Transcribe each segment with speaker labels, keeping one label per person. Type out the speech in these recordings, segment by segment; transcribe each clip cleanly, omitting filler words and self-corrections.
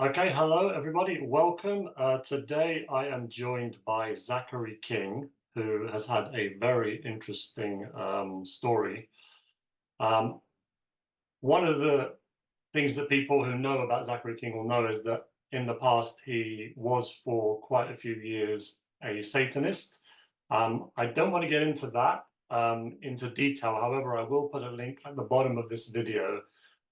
Speaker 1: Okay, hello everybody, welcome. Today I am joined by Zachary King, who has had a very interesting story. Um, One of the things that people who know about Zachary King will know is that in the past he was for quite a few years a Satanist. I don't want to get into that into detail. However, I will put a link at the bottom of this video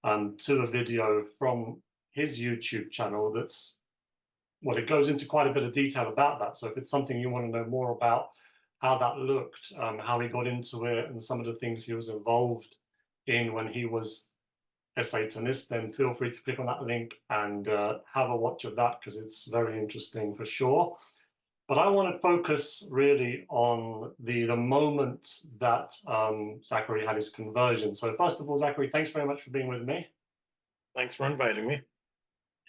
Speaker 1: to a video from his YouTube channel it goes into quite a bit of detail about that. So if it's something you want to know more about, how that looked, how he got into it, and some of the things he was involved in when he was a Satanist, then feel free to click on that link and have a watch of that because it's very interesting for sure. But I want to focus really on the moment that Zachary had his conversion. So first of all, Zachary, thanks very much for being with me.
Speaker 2: Thanks for inviting me.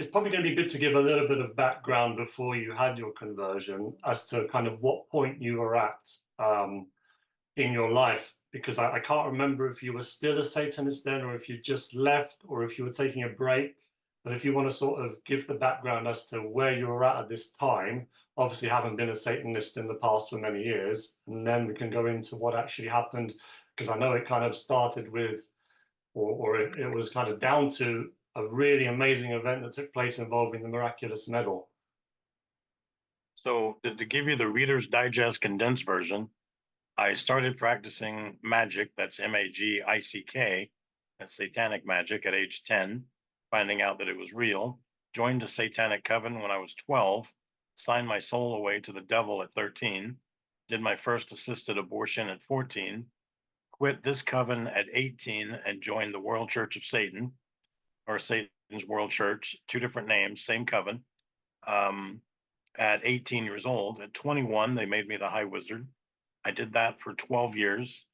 Speaker 1: It's probably going to be good to give a little bit of background before you had your conversion as to kind of what point you were at in your life, because I can't remember if you were still a Satanist then or if you just left or if you were taking a break. But if you want to sort of give the background as to where you were at this time, obviously having been a Satanist in the past for many years, and then we can go into what actually happened, because I know it kind of started with, or it was kind of down to a really amazing event that took place involving the Miraculous Medal.
Speaker 2: So, to give you the Reader's Digest condensed version, I started practicing magic, that's magick, that's satanic magic, at age 10, finding out that it was real, joined a satanic coven when I was 12, signed my soul away to the devil at 13, did my first assisted abortion at 14, quit this coven at 18, and joined the World Church of Satan, or Satan's World Church, two different names, same coven. Um, at 18 years old. At 21, they made me the High Wizard. I did that for 12 years,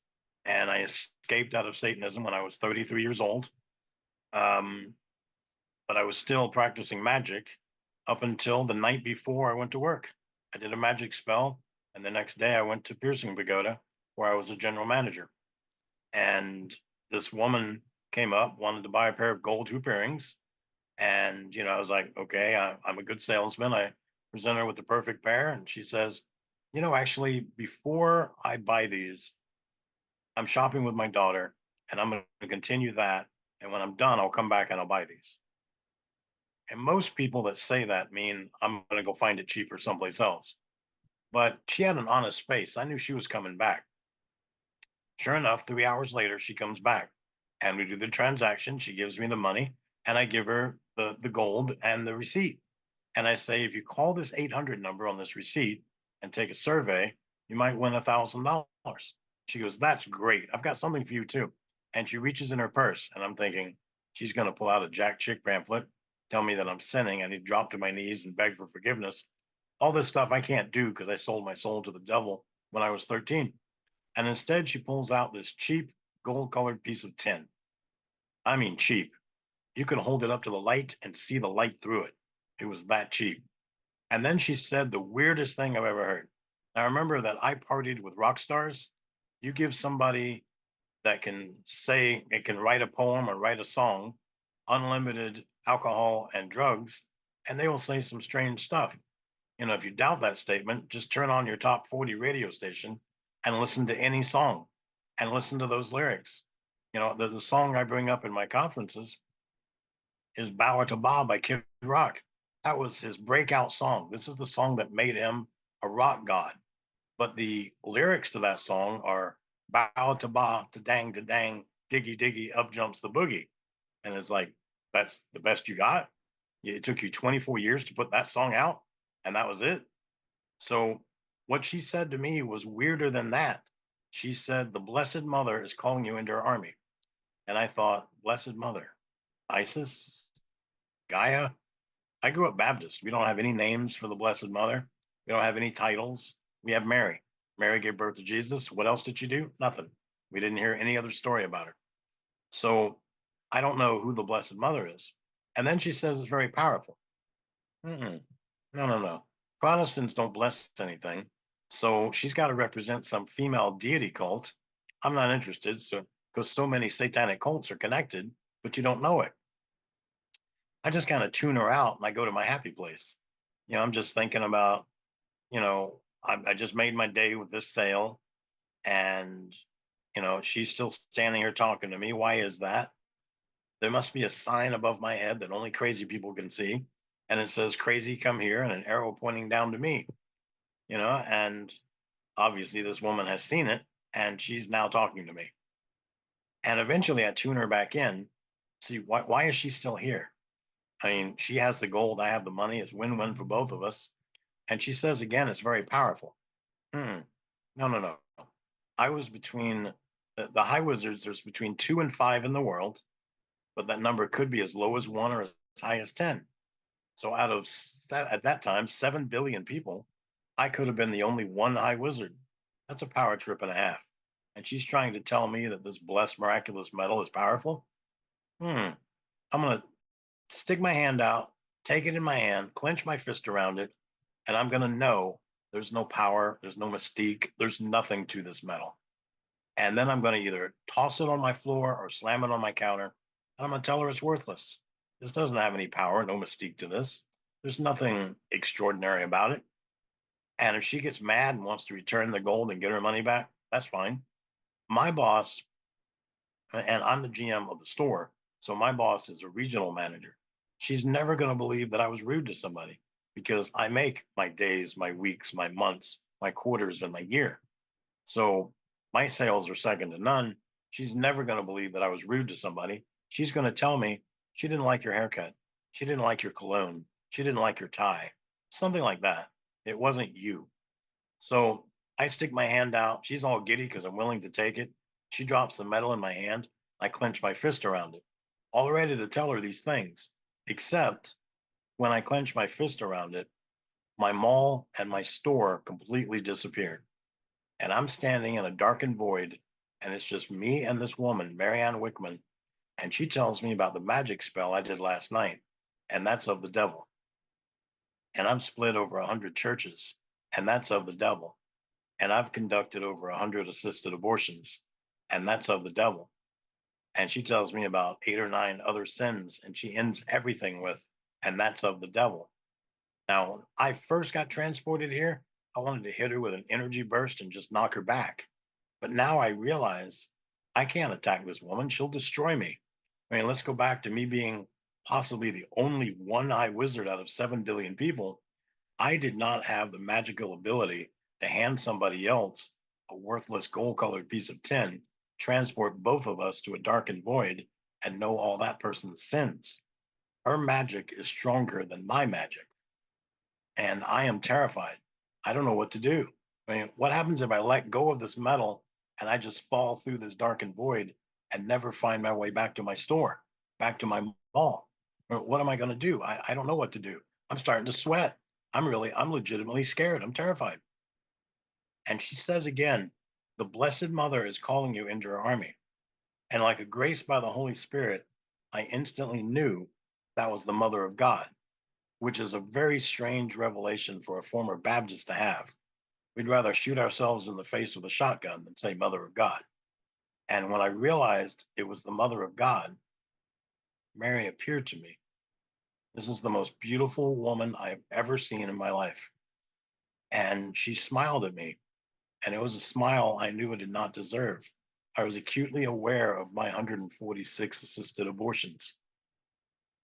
Speaker 2: and I escaped out of Satanism when I was 33 years old. Um, but I was still practicing magic up until the night before I went to work. I did a magic spell, and the next day I went to Piercing Pagoda, where I was a general manager. And this woman came up, wanted to buy a pair of gold hoop earrings. And, I was like, okay, I'm a good salesman. I present her with the perfect pair. And she says, actually, before I buy these, I'm shopping with my daughter and I'm going to continue that. And when I'm done, I'll come back and I'll buy these. And most people that say that mean I'm going to go find it cheaper someplace else. But she had an honest face. I knew she was coming back. Sure enough, 3 hours later, she comes back and we do the transaction. She gives me the money and I give her the gold and the receipt. And I say, if you call this 800 number on this receipt and take a survey, you might win $1,000. She goes, that's great. I've got something for you too. And she reaches in her purse and I'm thinking, she's going to pull out a Jack Chick pamphlet, tell me that I'm sinning. I need to drop to my knees and beg for forgiveness. All this stuff I can't do because I sold my soul to the devil when I was 13. And instead, she pulls out this cheap gold colored piece of tin. I mean, cheap. You can hold it up to the light and see the light through it. It was that cheap. And then she said the weirdest thing I've ever heard. Now, remember that I partied with rock stars. You give somebody that can say it can write a poem or write a song, unlimited alcohol and drugs, and they will say some strange stuff. If you doubt that statement, just turn on your top 40 radio station and listen to any song and listen to those lyrics. The song I bring up in my conferences is Bow to Bob by Kid Rock. That was his breakout song. This is the song that made him a rock god. But the lyrics to that song are bow to ba to dang, diggy diggy, up jumps the boogie. And it's like, that's the best you got? It took you 24 years to put that song out, and that was it. So what she said to me was weirder than that. She said, the Blessed Mother is calling you into her army. And I thought, Blessed Mother, ISIS, Gaia. I grew up Baptist. We don't have any names for the Blessed Mother. We don't have any titles. We have Mary. Mary gave birth to Jesus. What else did she do? Nothing. We didn't hear any other story about her. So I don't know who the Blessed Mother is. And then she says it's very powerful. Mm-mm. No, no, no. Protestants don't bless anything. So she's got to represent some female deity cult. I'm not interested. So because so many satanic cults are connected, but you don't know it. I just kind of tune her out and I go to my happy place. I'm just thinking about, I just made my day with this sale, and, she's still standing here talking to me. Why is that? There must be a sign above my head that only crazy people can see. And it says, crazy, come here, and an arrow pointing down to me, and obviously this woman has seen it and she's now talking to me. And eventually I tune her back in. See, why is she still here? I mean, she has the gold, I have the money. It's win-win for both of us. And she says again, it's very powerful. Hmm. No, no, no. I was between the high wizards. There's between 2 and 5 in the world, but that number could be as low as one or as high as 10. So out of at that time 7 billion people, I could have been the only one high wizard. That's a power trip and a half. And she's trying to tell me that this blessed miraculous medal is powerful. Hmm. I'm gonna stick my hand out, take it in my hand, clench my fist around it, and I'm going to know there's no power, there's no mystique, there's nothing to this medal. And then I'm going to either toss it on my floor or slam it on my counter, and I'm going to tell her it's worthless. This doesn't have any power, no mystique to this. There's nothing extraordinary about it. And if she gets mad and wants to return the gold and get her money back, that's fine. My boss, and I'm the GM of the store, so my boss is a regional manager. She's never going to believe that I was rude to somebody because I make my days, my weeks, my months, my quarters, and my year. So my sales are second to none. She's never going to believe that I was rude to somebody. She's going to tell me she didn't like your haircut. She didn't like your cologne. She didn't like your tie. Something like that. It wasn't you. So I stick my hand out. She's all giddy because I'm willing to take it. She drops the medal in my hand. I clench my fist around it, all ready to tell her these things. Except when I clench my fist around it, my mall and my store completely disappeared. And I'm standing in a darkened void, and it's just me and this woman, Marianne Wickman. And she tells me about the magic spell I did last night, and that's of the devil. And I'm split over 100 churches, and that's of the devil. And I've conducted over 100 assisted abortions, and that's of the devil. And she tells me about 8 or 9 other sins, and she ends everything with, and that's of the devil. Now, when I first got transported here, I wanted to hit her with an energy burst and just knock her back. But now I realize I can't attack this woman. She'll destroy me. I mean, let's go back to me being possibly the only one eye wizard out of 7 billion people. I did not have the magical ability to hand somebody else a worthless gold colored piece of tin, transport both of us to a darkened void, and know all that person's sins. Her magic is stronger than my magic, and I am terrified. I don't know what to do. I mean, what happens if I let go of this metal and I just fall through this darkened void and never find my way back to my store, back to my mall? What am I going to do? I don't know what to do. I'm starting to sweat. I'm legitimately scared. I'm terrified. And she says again, the Blessed Mother is calling you into her army. And like a grace by the Holy Spirit, I instantly knew that was the Mother of God, which is a very strange revelation for a former Baptist to have. We'd rather shoot ourselves in the face with a shotgun than say Mother of God. And when I realized it was the Mother of God, Mary appeared to me. This is the most beautiful woman I've ever seen in my life. And she smiled at me, and it was a smile I knew I did not deserve. I was acutely aware of my 146 assisted abortions.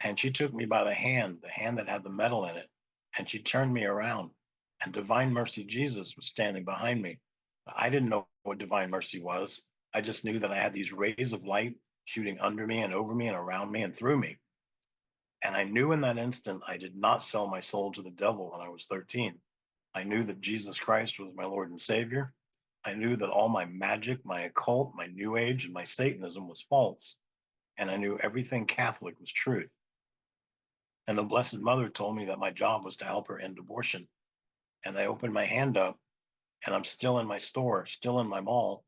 Speaker 2: And she took me by the hand that had the medal in it, and she turned me around. And Divine Mercy Jesus was standing behind me. I didn't know what Divine Mercy was. I just knew that I had these rays of light shooting under me and over me and around me and through me. And I knew in that instant I did not sell my soul to the devil when I was 13. I knew that Jesus Christ was my Lord and Savior. I knew that all my magic, my occult, my New Age, and my Satanism was false. And I knew everything Catholic was truth. And the Blessed Mother told me that my job was to help her end abortion. And I opened my hand up, and I'm still in my store, still in my mall.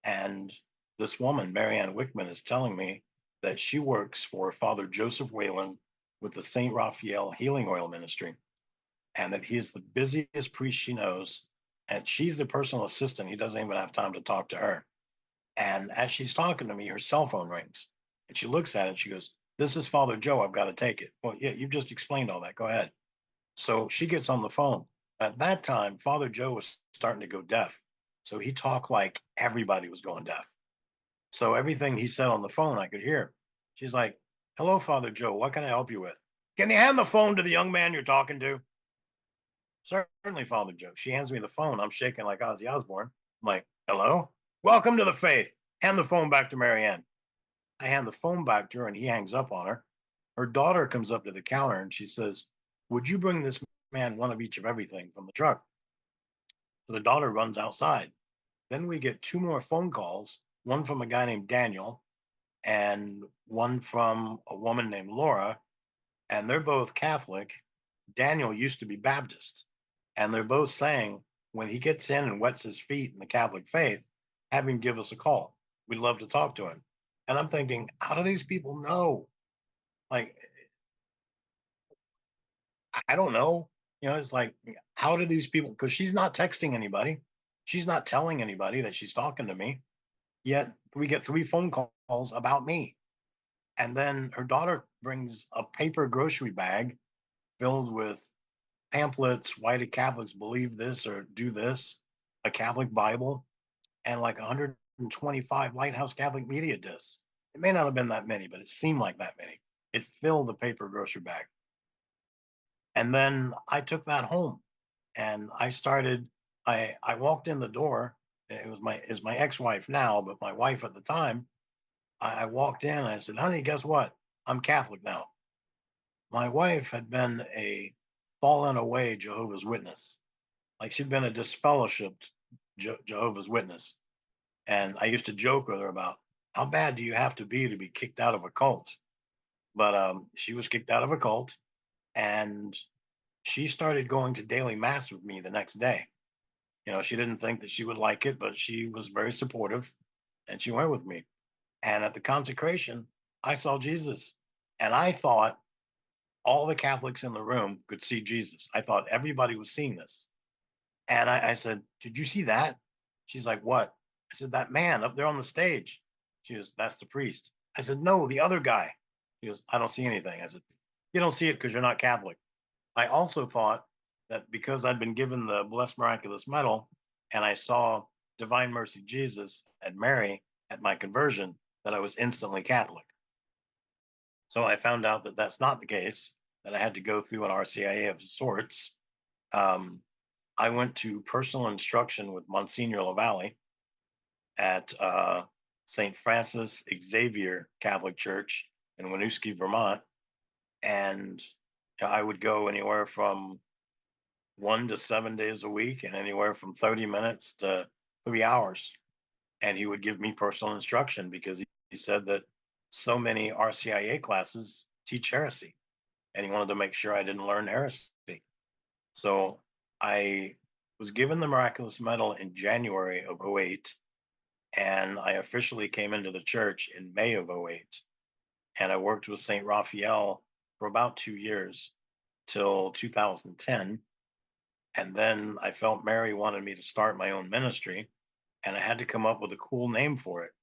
Speaker 2: And this woman, Marianne Wickman, is telling me that she works for Father Joseph Whalen with the St. Raphael Healing Oil Ministry, and that he is the busiest priest she knows. And she's the personal assistant. He doesn't even have time to talk to her. And as she's talking to me, her cell phone rings. And she looks at it and she goes, This is Father Joe. I've got to take it. Well, yeah, you've just explained all that. Go ahead. So she gets on the phone. At that time, Father Joe was starting to go deaf. So he talked like everybody was going deaf. So everything he said on the phone, I could hear. She's like, "Hello, Father Joe. What can I help you with? Can you hand the phone to the young man you're talking to?" "Certainly, Father Joe." She hands me the phone. I'm shaking like Ozzy Osbourne. I'm like, "Hello? Welcome to the faith. Hand the phone back to Marianne." I hand the phone back to her and he hangs up on her. Her daughter comes up to the counter and she says, "Would you bring this man one of each of everything from the truck?" So the daughter runs outside. Then we get two more phone calls, one from a guy named Daniel and one from a woman named Laura, and they're both Catholic. Daniel used to be Baptist, and they're both saying when he gets in and wets his feet in the Catholic faith, have him give us a call. We'd love to talk to him. And I'm thinking, how do these people know? Like, I don't know. It's like, how do these people? Because she's not texting anybody, she's not telling anybody that she's talking to me. Yet we get three phone calls about me. And then her daughter brings a paper grocery bag filled with pamphlets. Why do Catholics believe this or do this? A Catholic Bible and like 125 Lighthouse Catholic Media discs. It may not have been that many, but it seemed like that many. It filled the paper grocery bag. And then I took that home and I started. I walked in the door. It was my ex-wife now, but my wife at the time. I walked in and I said, "Honey, guess what? I'm Catholic now." My wife had been a fallen away Jehovah's Witness. Like she'd been a disfellowshipped Jehovah's Witness. And I used to joke with her about how bad do you have to be kicked out of a cult? But she was kicked out of a cult and she started going to daily mass with me the next day. She didn't think that she would like it, but she was very supportive and she went with me. And at the consecration, I saw Jesus. And I thought all the Catholics in the room could see Jesus. I thought everybody was seeing this. And I said, "Did you see that?" She's like, "What?" I said, "That man up there on the stage." She goes, "That's the priest." I said, "No, the other guy." She goes, "I don't see anything." I said, "You don't see it because you're not Catholic." I also thought that because I'd been given the Blessed Miraculous Medal and I saw Divine Mercy Jesus and Mary at my conversion, that I was instantly Catholic. So I found out that that's not the case, that I had to go through an RCIA of sorts. Um, I went to personal instruction with Monsignor Lavalle at St. Francis Xavier Catholic Church in Winooski, Vermont. And I would go anywhere from 1 to 7 days a week and anywhere from 30 minutes to 3 hours. And he would give me personal instruction because he said that so many RCIA classes teach heresy. And he wanted to make sure I didn't learn heresy. So I was given the Miraculous Medal in January of '08, and I officially came into the church in May of '08. And I worked with St. Raphael for about 2 years till 2010. And then I felt Mary wanted me to start my own ministry, and I had to come up with a cool name for it.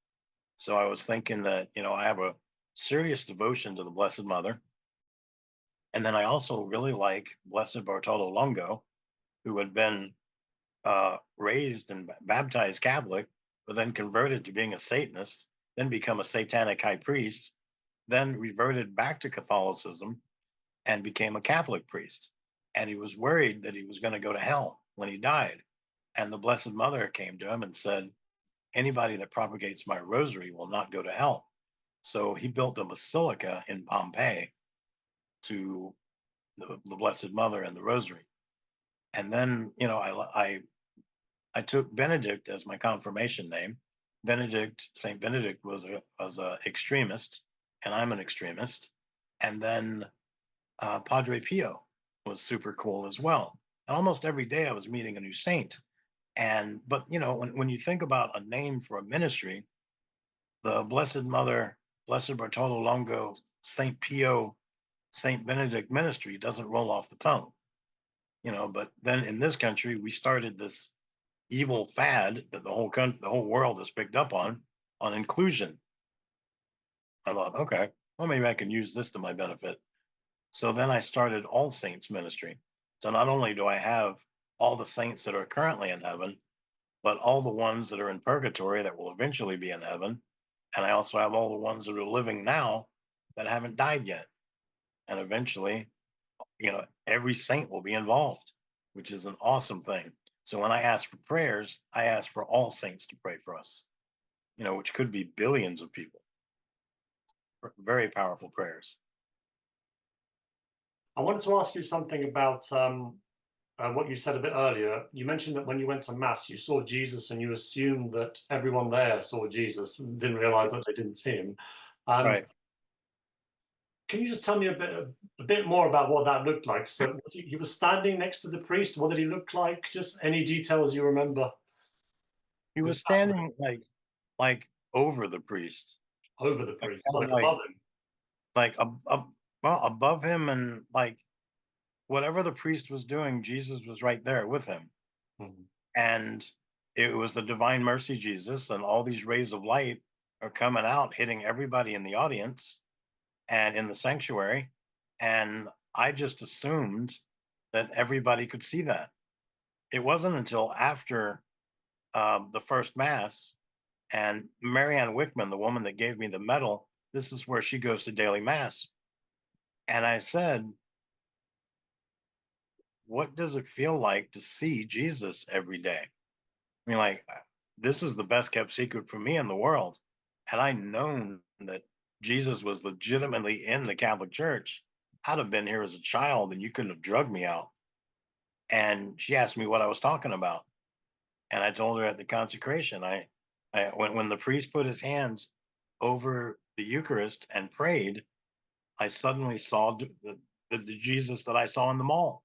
Speaker 2: So I was thinking that, I have a serious devotion to the Blessed Mother. And then I also really like Blessed Bartolo Longo, who had been raised and baptized Catholic, but then converted to being a Satanist, then become a satanic high priest, then reverted back to Catholicism and became a Catholic priest. And he was worried that he was going to go to hell when he died. And the Blessed Mother came to him and said, "Anybody that propagates my rosary will not go to hell." So he built a basilica in Pompeii to the Blessed Mother and the rosary. And then, I took Benedict as my confirmation name. Saint Benedict was a extremist, and I'm an extremist. And then Padre Pio was super cool as well. And almost every day I was meeting a new saint. But when you think about a name for a ministry, the Blessed Mother, Blessed Bartolo Longo, Saint Pio, Saint Benedict ministry doesn't roll off the tongue. But then in this country, we started this evil fad that the whole world has picked up on inclusion. I thought, okay, well, maybe I can use this to my benefit. So then I started All Saints Ministry. So not only do I have all the saints that are currently in heaven, but all the ones that are in purgatory that will eventually be in heaven. And I also have all the ones that are living now that haven't died yet. And eventually, every saint will be involved, which is an awesome thing. So when I ask for prayers, I ask for all saints to pray for us, which could be billions of people. Very powerful prayers.
Speaker 1: I wanted to ask you something about what you said a bit earlier. You mentioned that when you went to Mass, you saw Jesus and you assumed that everyone there saw Jesus and didn't realize that they didn't see him. Um,
Speaker 2: Right.
Speaker 1: can you just tell me a bit more about what that looked like? So he was standing next to the priest. What did he look like? Just any details you remember?
Speaker 2: He was
Speaker 1: Because
Speaker 2: standing like over the priest,
Speaker 1: over the priest,
Speaker 2: kind
Speaker 1: so
Speaker 2: of
Speaker 1: like above him.
Speaker 2: like well, above him, and like whatever the priest was doing, Jesus was right there with him.
Speaker 1: Mhm.
Speaker 2: And it was the divine mercy Jesus, and all these rays of light are coming out, hitting everybody in the audience and in the sanctuary. And I just assumed that everybody could see that. It wasn't until after the first mass, and Marianne Wickman, the woman that gave me the medal, this is where she goes to daily mass. And I said, what does it feel like to see Jesus every day? I mean, like, this was the best kept secret for me in the world. Had I known that Jesus was legitimately in the Catholic Church, I'd have been here as a child and you couldn't have drugged me out. And she asked me what I was talking about. And I told her at the consecration, when the priest put his hands over the Eucharist and prayed, I suddenly saw the Jesus that I saw in the mall.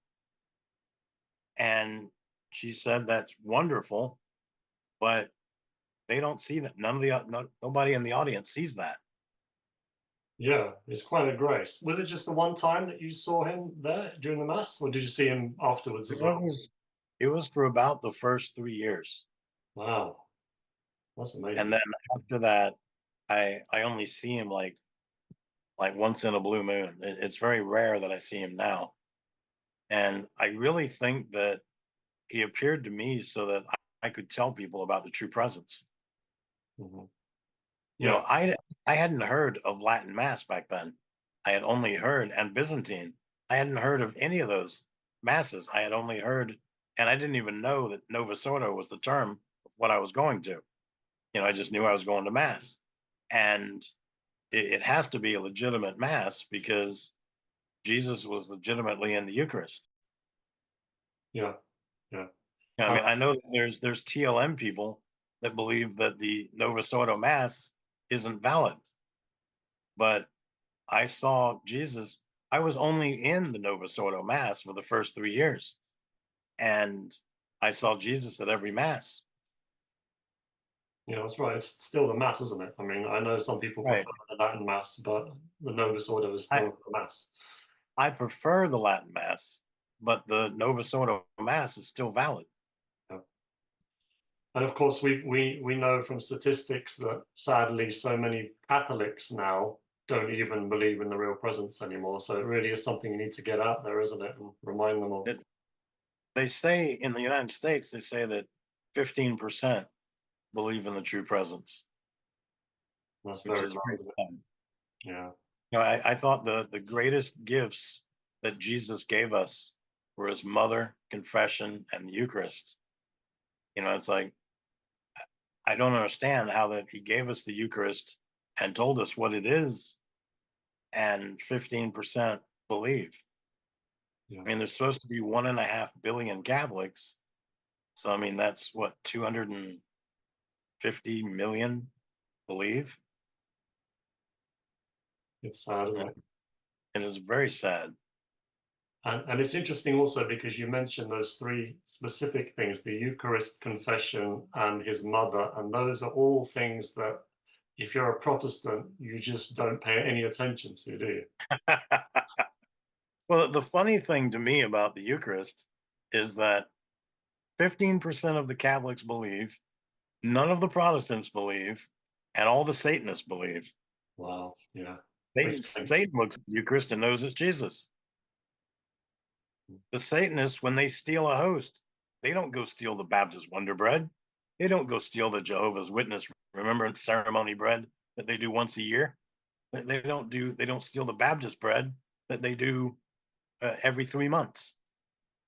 Speaker 2: And she said, that's wonderful, but they don't see that. None of nobody in the audience sees that.
Speaker 1: Yeah, it's quite a grace. Was it just the one time that you saw him there during the Mass, or did you see him afterwards
Speaker 2: It
Speaker 1: as well?
Speaker 2: was, it was for about the first 3 years.
Speaker 1: Wow, that's
Speaker 2: And
Speaker 1: amazing.
Speaker 2: then after that, I only see him like once in a blue moon. It's very rare that I see him now. And I really think that he appeared to me so that I could tell people about the true presence.
Speaker 1: Mhm.
Speaker 2: You know,
Speaker 1: Yeah,
Speaker 2: I hadn't heard of Latin Mass back then. I had only heard, and Byzantine. I hadn't heard of any of those masses. I had only heard, and I didn't even know that Novus Ordo was the term of what I was going to. I just knew I was going to Mass. And it has to be a legitimate Mass because Jesus was legitimately in the Eucharist.
Speaker 1: yeah, yeah.
Speaker 2: I
Speaker 1: Uh,
Speaker 2: mean, I know that there's TLM people that believe that the Novus Ordo Mass isn't valid, but I saw Jesus. I was only in the Novus Ordo Mass for the first 3 years, and I saw Jesus at every Mass.
Speaker 1: yeah, that's right. It's still the Mass, isn't it? I mean, I know some people
Speaker 2: Right.
Speaker 1: prefer the Latin Mass, but the Novus Ordo is
Speaker 2: I
Speaker 1: still the Mass.
Speaker 2: I prefer the Latin Mass, but the Novus Ordo Mass is still valid.
Speaker 1: Yeah. And of course, we know from statistics that sadly, so many Catholics now don't even believe in the real presence anymore. So it really is something you need to get out there, isn't it, and remind them of.
Speaker 2: It, they say in the United States, they say that 15% believe in the true presence,
Speaker 1: That's
Speaker 2: which
Speaker 1: very
Speaker 2: is
Speaker 1: low,
Speaker 2: very
Speaker 1: isn't it?
Speaker 2: sad.
Speaker 1: Yeah,
Speaker 2: I thought the greatest gifts that Jesus gave us were his mother, confession, and the Eucharist. It's like I don't understand how that he gave us the Eucharist and told us what it is, and 15% believe.
Speaker 1: yeah.
Speaker 2: I mean, there's supposed to be 1.5 billion Catholics. So I mean that's what 250 million believe.
Speaker 1: It's sad, isn't it?
Speaker 2: It is very sad.
Speaker 1: And it's interesting also because you mentioned those three specific things, the Eucharist, confession, and his mother. And those are all things that if you're a Protestant, you just don't pay any attention to, do you?
Speaker 2: Well, the funny thing to me about the Eucharist is that 15% of the Catholics believe, none of the Protestants believe, and all the Satanists believe.
Speaker 1: Wow. Yeah. Interesting.
Speaker 2: Satan looks at the Eucharist and knows it's Jesus. The Satanists, when they steal a host, they don't go steal the Baptist Wonder Bread. They don't go steal the Jehovah's Witness Remembrance Ceremony bread that they do once a year. They don't steal the Baptist bread that they do every 3 months.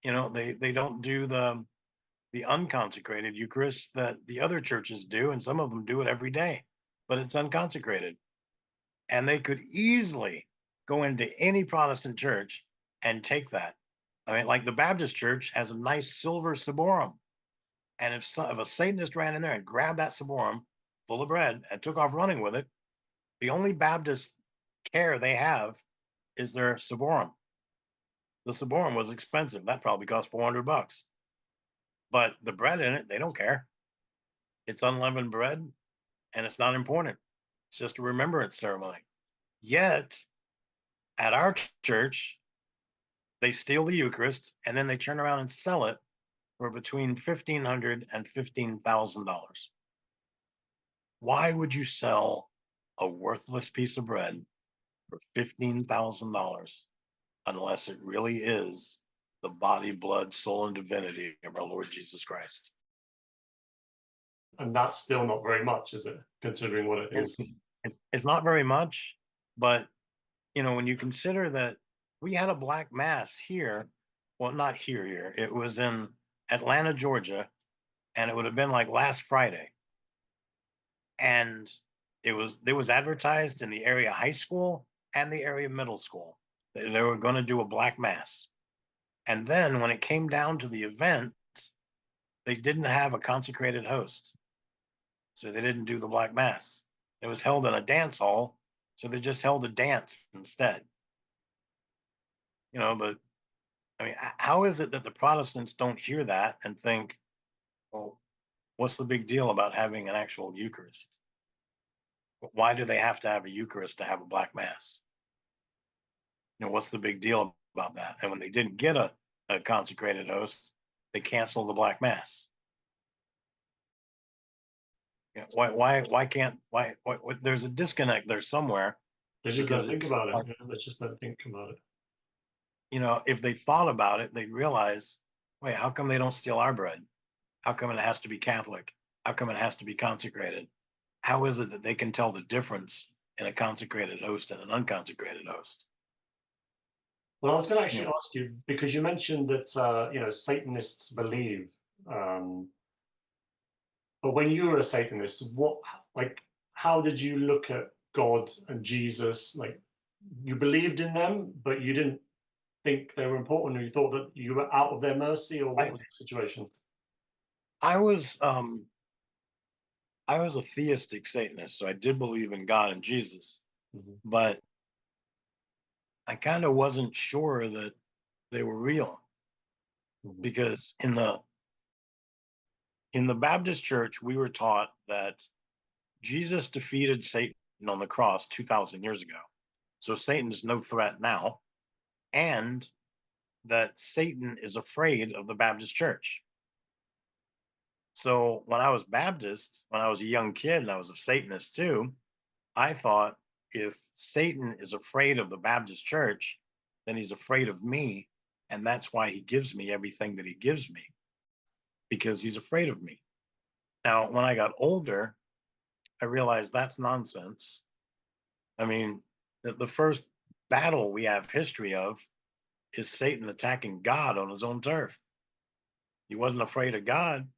Speaker 2: They don't do the unconsecrated Eucharist that the other churches do, and some of them do it every day, but it's unconsecrated. And they could easily go into any Protestant church and take that. I mean, like the Baptist church has a nice silver ciborium. And if a Satanist ran in there and grabbed that ciborium full of bread and took off running with it, the only Baptist care they have is their ciborium. The ciborium was expensive. That probably cost $400. But the bread in it, they don't care. It's unleavened bread and it's not important. It's just a remembrance ceremony. Yet at our church, they steal the Eucharist and then they turn around and sell it for between $1,500 and $15,000. Why would you sell a worthless piece of bread for $15,000 unless it really is the body, blood, soul, and divinity of our Lord Jesus Christ?
Speaker 1: And that's still not very much, is it? Considering what it is.
Speaker 2: It's not very much, but when you consider that we had a black mass here, well, not here, it was in Atlanta, Georgia, and it would have been like last Friday. And there was advertised in the area high school and the area middle school that they were going to do a black mass. And then when it came down to the event, they didn't have a consecrated host. So they didn't do the black mass. It was held in a dance hall, so they just held a dance instead. But I mean, how is it that the Protestants don't hear that and think, well, what's the big deal about having an actual Eucharist? Why do they have to have a Eucharist to have a black mass? What's the big deal about that? And when they didn't get a consecrated host, they canceled the black mass. Why can't there's a disconnect there somewhere.
Speaker 1: They just don't think about it. They just don't think about it.
Speaker 2: If they thought about it, they'd realize, wait, how come they don't steal our bread? How come it has to be Catholic? How come it has to be consecrated? How is it that they can tell the difference in a consecrated host and an unconsecrated host?
Speaker 1: Well, I was going to actually ask you, because you mentioned that Satanists believe, but when you were a Satanist, how did you look at God and Jesus? Like, you believed in them, but you didn't think they were important, or you thought that you were out of their mercy, or what was the situation?
Speaker 2: I was a theistic Satanist, so I did believe in God and Jesus, but I kind of wasn't sure that they were real, because in the Baptist church, we were taught that Jesus defeated Satan on the cross 2,000 years ago. So Satan is no threat now, and that Satan is afraid of the Baptist church. So when I was Baptist, when I was a young kid and I was a Satanist too, I thought, if Satan is afraid of the Baptist church, then he's afraid of me. And that's why he gives me everything that he gives me, because he's afraid of me. Now, when I got older, I realized that's nonsense. I mean, the first battle we have history of is Satan attacking God on his own turf. He wasn't afraid of God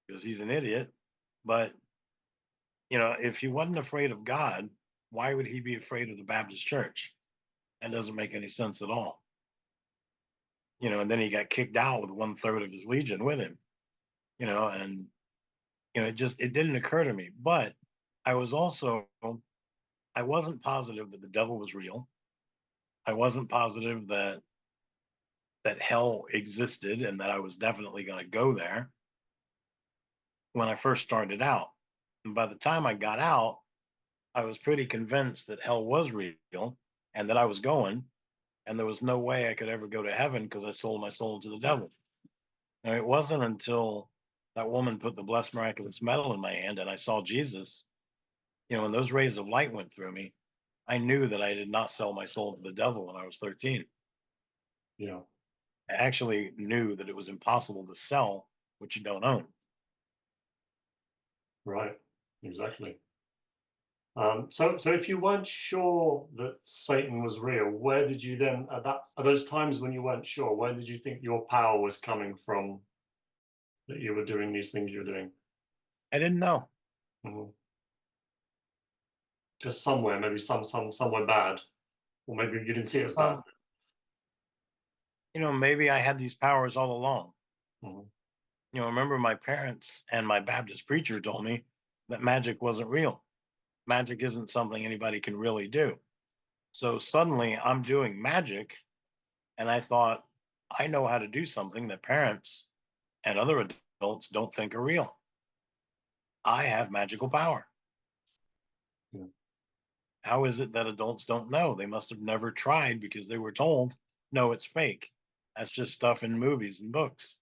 Speaker 2: because he's an idiot. But, if he wasn't afraid of God, why would he be afraid of the Baptist church? That doesn't make any sense at all. And then he got kicked out with 1/3 of his legion with him, and, it didn't occur to me. But I wasn't positive that the devil was real. I wasn't positive that hell existed and that I was definitely going to go there when I first started out. And by the time I got out, I was pretty convinced that hell was real and that I was going, and there was no way I could ever go to heaven because I sold my soul to the devil. And it wasn't until that woman put the blessed miraculous medal in my hand and I saw Jesus, when those rays of light went through me, I knew that I did not sell my soul to the devil when I was 13.
Speaker 1: Yeah.
Speaker 2: I actually knew that it was impossible to sell what you don't own.
Speaker 1: Right. Exactly. So if you weren't sure that Satan was real, where did you then, at those times when you weren't sure, where did you think your power was coming from, that you were doing these things you're doing?
Speaker 2: I didn't know.
Speaker 1: Mhm. Just somewhere, maybe somewhere bad, or maybe you didn't see it as bad.
Speaker 2: Um, maybe I had these powers all along.
Speaker 1: Mhm.
Speaker 2: Remember my parents and my Baptist preacher told me that magic wasn't real. Magic isn't something anybody can really do. So suddenly I'm doing magic, and I thought, I know how to do something that parents and other adults don't think are real. I have magical power.
Speaker 1: Yeah.
Speaker 2: How is it that adults don't know? They must have never tried because they were told, no, it's fake. That's just stuff in movies and books.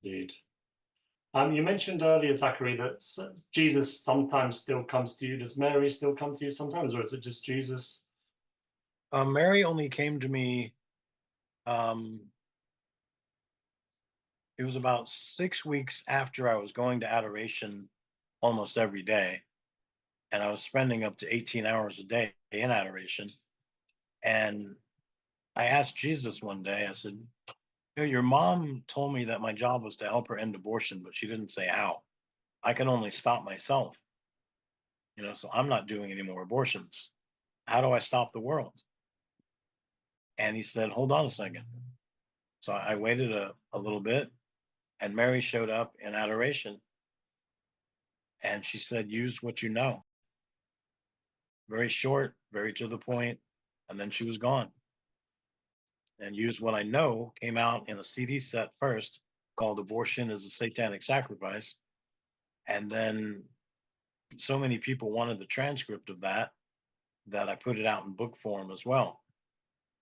Speaker 1: Indeed. You mentioned earlier, Zachary, that Jesus sometimes still comes to you. Does Mary still come to you sometimes, or is it just Jesus?
Speaker 2: Mary only came to me, um, it was about 6 weeks after I was going to adoration almost every day. And I was spending up to 18 hours a day in adoration. And I asked Jesus one day, I said, your mom told me that my job was to help her end abortion, but she didn't say how. I can only stop myself, so I'm not doing any more abortions. How do I stop the world? And he said, hold on a second. So I waited a little bit, and Mary showed up in adoration, and she said, use what you know. Very short, very to the point, and then she was gone. And use what I know came out in a CD set first called Abortion is a Satanic Sacrifice. And then so many people wanted the transcript of that that I put it out in book form as well.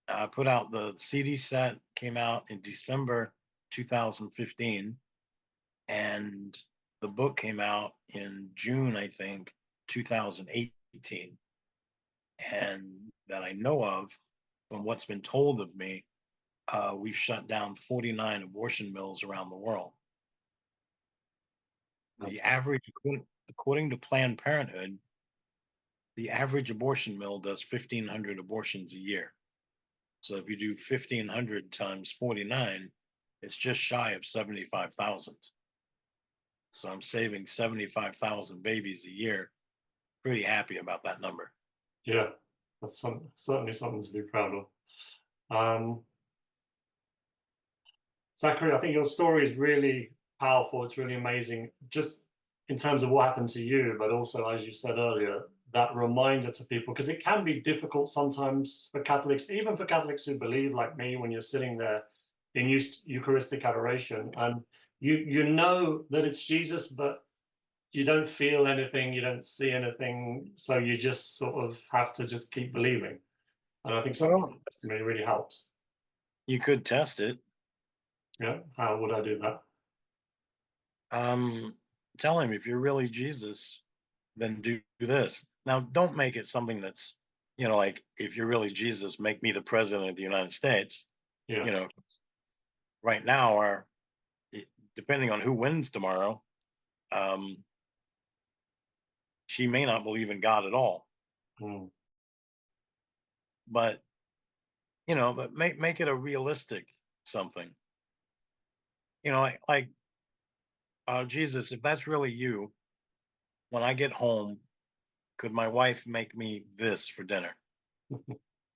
Speaker 2: I put out the CD set, came out in December 2015, and the book came out in June, I think, 2018. And that I know of, from what's been told of me, we've shut down 49 abortion mills around the world. The
Speaker 1: Fantastic.
Speaker 2: average, according to Planned Parenthood, the average abortion mill does 1,500 abortions a year. So if you do 1,500 times 49, it's just shy of 75,000. So I'm saving 75,000 babies a year. Pretty happy about that number.
Speaker 1: Yeah, that's certainly something to be proud of. Um, Zachary, I think your story is really powerful. It's really amazing, just in terms of what happened to you, but also, as you said earlier, that reminder to people, because it can be difficult sometimes for Catholics, even for Catholics who believe, like me, when you're sitting there in Eucharistic adoration, and you know that it's Jesus, but you don't feel anything, you don't see anything, so you just sort of have to just keep believing. And I think something
Speaker 2: Well,
Speaker 1: like this to me really helps.
Speaker 2: you could test it.
Speaker 1: Yeah, how would I do that?
Speaker 2: Um, Tell him if you're really Jesus, then do this. Now, don't make it something that's, like if you're really Jesus, make me the president of the United States.
Speaker 1: Yeah.
Speaker 2: You know, right now, depending on who wins tomorrow, um, she may not believe in God at all.
Speaker 1: Mm.
Speaker 2: But but make it a realistic something. Like Jesus, if that's really you, when I get home, could my wife make me this for dinner?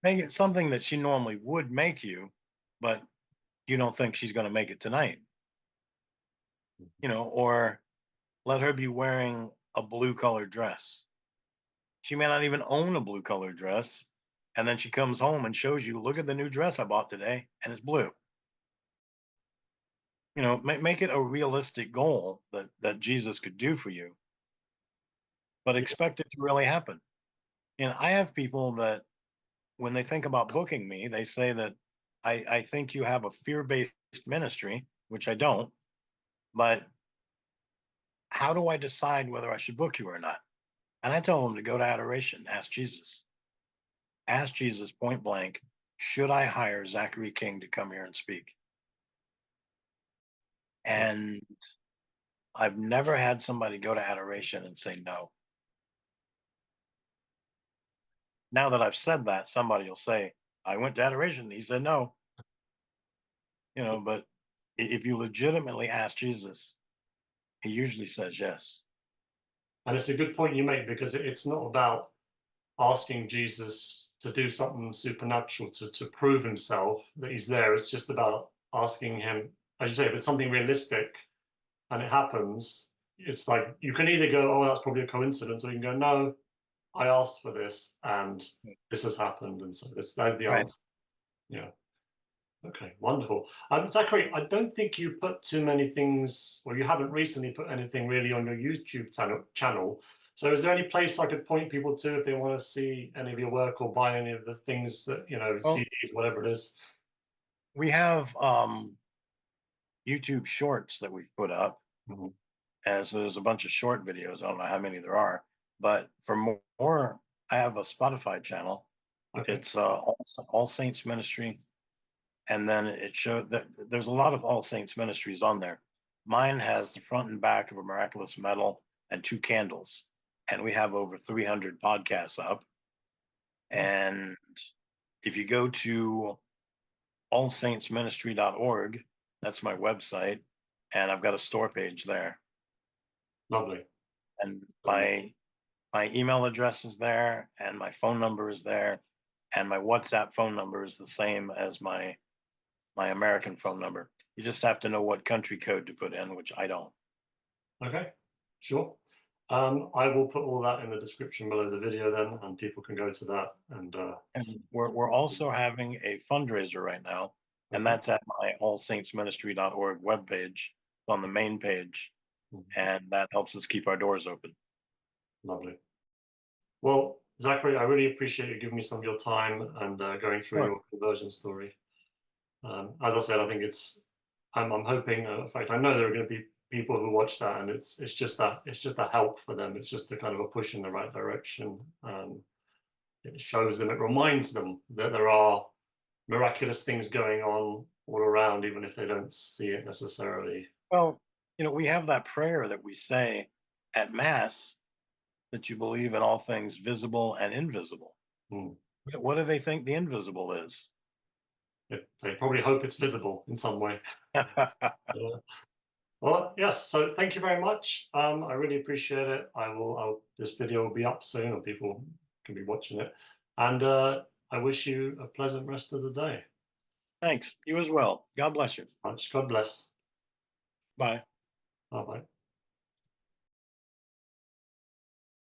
Speaker 2: Make it something that she normally would make you, but you don't think she's going to make it tonight. Or let her be wearing a blue colored dress. She may not even own a blue colored dress. And then she comes home and shows you, look at the new dress I bought today, and it's blue. Make it a realistic goal that Jesus could do for you, but
Speaker 1: Yeah.
Speaker 2: expect it to really happen. And I have people that when they think about booking me, they say that I think you have a fear-based ministry, which I don't, but how do I decide whether I should book you or not? And I told him to go to Adoration, ask Jesus. Ask Jesus point blank, should I hire Zachary King to come here and speak? And I've never had somebody go to Adoration and say no. Now that I've said that, somebody will say, I went to Adoration. He said no. But if you legitimately ask Jesus, he usually says yes.
Speaker 1: And it's a good point you make, because it's not about asking Jesus to do something supernatural to prove himself that he's there. It's just about asking him, as you say, if it's something realistic and it happens, it's like you can either go, oh, that's probably a coincidence, or you can go, no, I asked for this and this has happened. And so that's the
Speaker 2: Right.
Speaker 1: answer. Yeah. Okay, wonderful. Zachary, I don't think you put too many things, or you haven't recently put anything really on your YouTube channel. So is there any place I could point people to if they want to see any of your work or buy any of the things that,
Speaker 2: Well,
Speaker 1: CDs, whatever it is?
Speaker 2: we have YouTube shorts that we've put up.
Speaker 1: Mhm.
Speaker 2: And so there's a bunch of short videos. I don't know how many there are, but for more, I have a Spotify channel.
Speaker 1: Okay,
Speaker 2: It's All Saints Ministry. And then it showed that there's a lot of All Saints ministries on there. Mine has the front and back of a Miraculous Medal and 2 candles. And we have over 300 podcasts up. And if you go to allsaintsministry.org, that's my website, and I've got a store page there.
Speaker 1: lovely.
Speaker 2: And
Speaker 1: Lovely.
Speaker 2: my email address is there, and my phone number is there, and my WhatsApp phone number is the same as my American phone number. You just have to know what country code to put in, which I don't.
Speaker 1: Okay, sure. I will put all that in the description below the video then, and people can go to that. And
Speaker 2: And we're also having a fundraiser right now, and
Speaker 1: okay.
Speaker 2: that's at my allsaintsministry.org webpage on the main page,
Speaker 1: Mhm.
Speaker 2: and that helps us keep our doors open.
Speaker 1: Lovely. Well, Zachary, I really appreciate you giving me some of your time and going through
Speaker 2: Sure.
Speaker 1: your conversion story. As I said, I think I'm hoping. In fact, I know there are going to be people who watch that, and it's just a help for them. It's just a kind of a push in the right direction. It shows them, it reminds them that there are miraculous things going on all around, even if they don't see it necessarily.
Speaker 2: Well, we have that prayer that we say at Mass, that you believe in all things visible and invisible.
Speaker 1: Hmm.
Speaker 2: What do they think the invisible is?
Speaker 1: They probably hope it's visible in some way. Yeah. Well, yes. So thank you very much. I really appreciate it. This video will be up soon, or people can be watching it. And I wish you a pleasant rest of the day.
Speaker 2: Thanks. You as well. God bless you.
Speaker 1: Much. God bless.
Speaker 2: Bye.
Speaker 1: Bye bye.